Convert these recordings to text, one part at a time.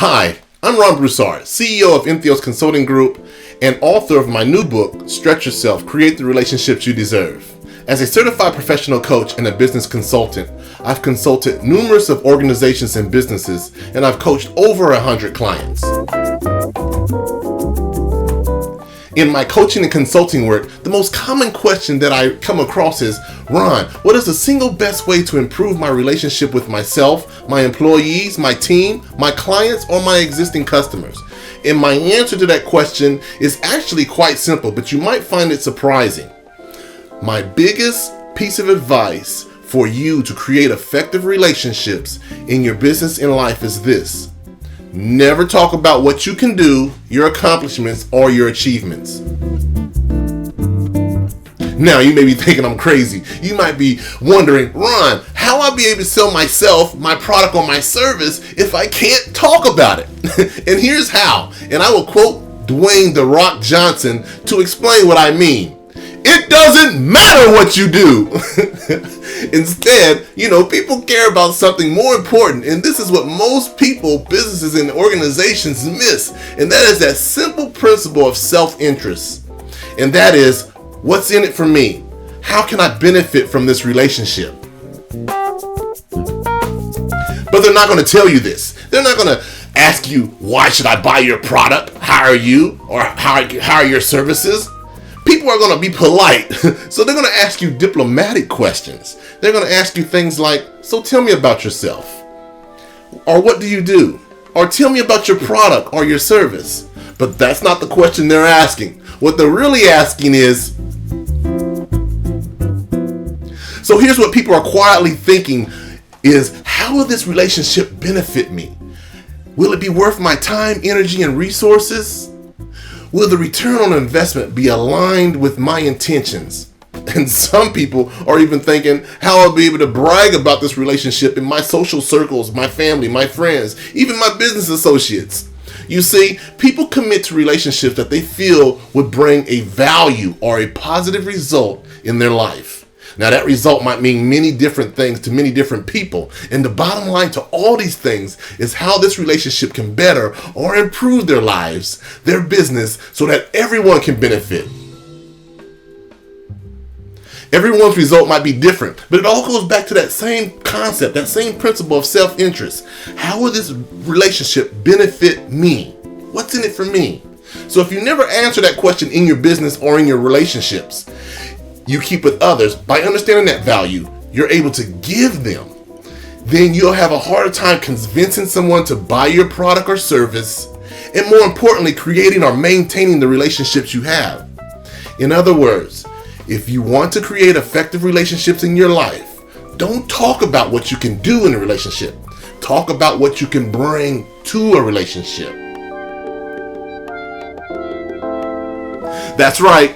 Hi, I'm Ron Broussard, CEO of Entheos Consulting Group and author of my new book, Stretch Yourself, Create the Relationships You Deserve. As a certified professional coach and a business consultant, I've consulted numerous of organizations and businesses, and I've coached over 100 clients. In my coaching and consulting work, the most common question that I come across is, Ron, what is the single best way to improve my relationship with myself, my employees, my team, my clients, or my existing customers? And my answer to that question is actually quite simple, but you might find it surprising. My biggest piece of advice for you to create effective relationships in your business and life is this. Never talk about what you can do, your accomplishments, or your achievements. Now, you may be thinking I'm crazy. You might be wondering, Ron, how will I be able to sell myself, my product, or my service if I can't talk about it? And here's how. And I will quote Dwayne "The Rock" Johnson to explain what I mean. It doesn't matter what you do. Instead, people care about something more important, and this is what most people, businesses, and organizations miss, and that is that simple principle of self-interest. And that is, what's in it for me? How can I benefit from this relationship? But they're not going to tell you this. They're not going to ask you, why should I buy your product, hire you, or hire your services? People are going to be polite, so they're going to ask you diplomatic questions. They're going to ask you things like, so tell me about yourself, or what do you do, or tell me about your product or your service. But that's not the question they're asking. What they're really asking is, so here's what people are quietly thinking is, how will this relationship benefit me? Will it be worth my time, energy, and resources? Will the return on investment be aligned with my intentions? And some people are even thinking how I'll be able to brag about this relationship in my social circles, my family, my friends, even my business associates. You see, people commit to relationships that they feel would bring a value or a positive result in their life. Now, that result might mean many different things to many different people. And the bottom line to all these things is how this relationship can better or improve their lives, their business, so that everyone can benefit. Everyone's result might be different, but it all goes back to that same concept, that same principle of self-interest. How will this relationship benefit me? What's in it for me? So if you never answer that question in your business or in your relationships you keep with others, by understanding that value, you're able to give them. Then you'll have a harder time convincing someone to buy your product or service, and more importantly, creating or maintaining the relationships you have. In other words, if you want to create effective relationships in your life, don't talk about what you can do in a relationship. Talk about what you can bring to a relationship. That's right.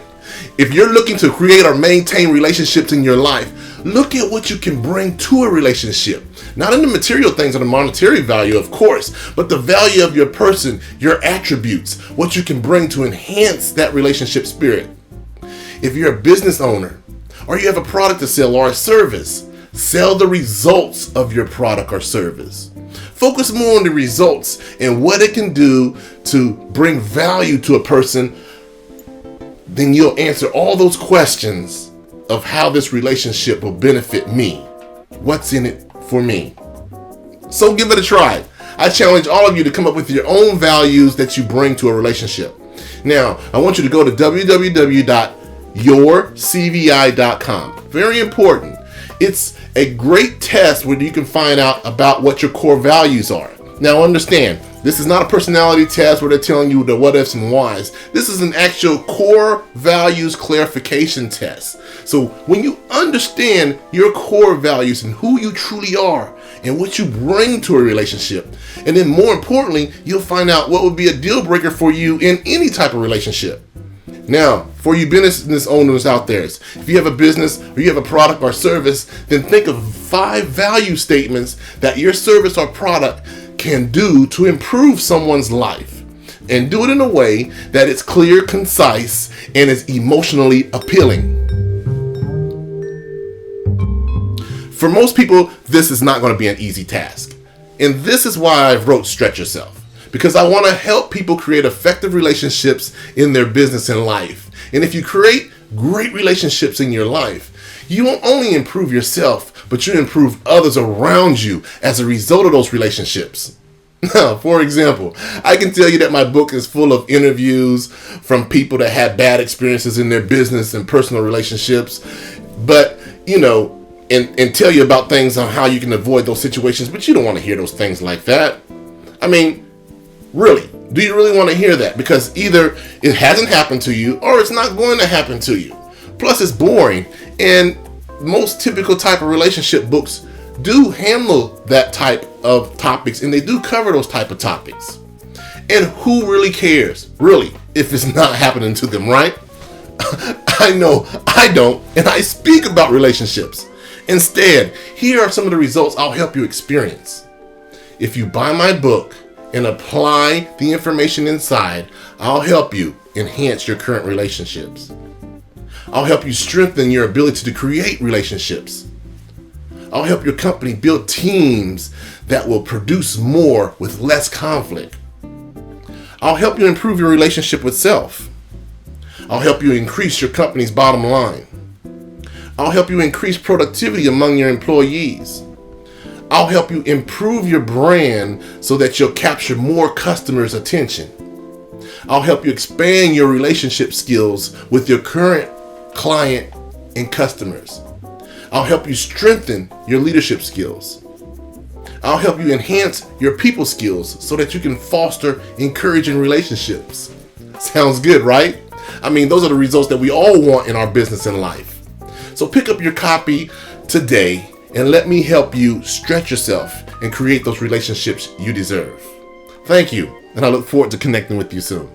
If you're looking to create or maintain relationships in your life, look at what you can bring to a relationship. Not in the material things or the monetary value, of course, but the value of your person, your attributes, what you can bring to enhance that relationship spirit. If you're a business owner, or you have a product to sell or a service, sell the results of your product or service. Focus more on the results and what it can do to bring value to a person. Then you'll answer all those questions of how this relationship will benefit me. What's in it for me? So give it a try. I challenge all of you to come up with your own values that you bring to a relationship. Now, I want you to go to www.yourcvi.com. Very important. It's a great test where you can find out about what your core values are. Now understand, this is not a personality test where they're telling you the what ifs and whys. This is an actual core values clarification test. So when you understand your core values and who you truly are and what you bring to a relationship, and then more importantly, you'll find out what would be a deal breaker for you in any type of relationship. Now, for you business owners out there, if you have a business or you have a product or service, then think of 5 value statements that your service or product can do to improve someone's life, and do it in a way that it's clear, concise, and is emotionally appealing. For most people, this is not going to be an easy task. And this is why I've wrote Stretch Yourself. because I want to help people create effective relationships in their business and life. And if you create great relationships in your life, you won't only improve yourself, but you improve others around you as a result of those relationships. Now, for example, I can tell you that my book is full of interviews from people that had bad experiences in their business and personal relationships, but, and tell you about things on how you can avoid those situations, but you don't want to hear those things like that. I mean, really, do you really want to hear that? Because either it hasn't happened to you or it's not going to happen to you. Plus, it's boring, and most typical type of relationship books do handle that type of topics, and they do cover those type of topics. And who really cares, really, if it's not happening to them, right? I know I don't, and I speak about relationships. Instead, here are some of the results I'll help you experience. If you buy my book and apply the information inside, I'll help you enhance your current relationships. I'll help you strengthen your ability to create relationships. I'll help your company build teams that will produce more with less conflict. I'll help you improve your relationship with self. I'll help you increase your company's bottom line. I'll help you increase productivity among your employees. I'll help you improve your brand so that you'll capture more customers' attention. I'll help you expand your relationship skills with your current client and customers. I'll help you strengthen your leadership skills. I'll help you enhance your people skills so that you can foster encouraging relationships. Sounds good, right? I mean, those are the results that we all want in our business and life. So pick up your copy today and let me help you stretch yourself and create those relationships you deserve. Thank you, and I look forward to connecting with you soon.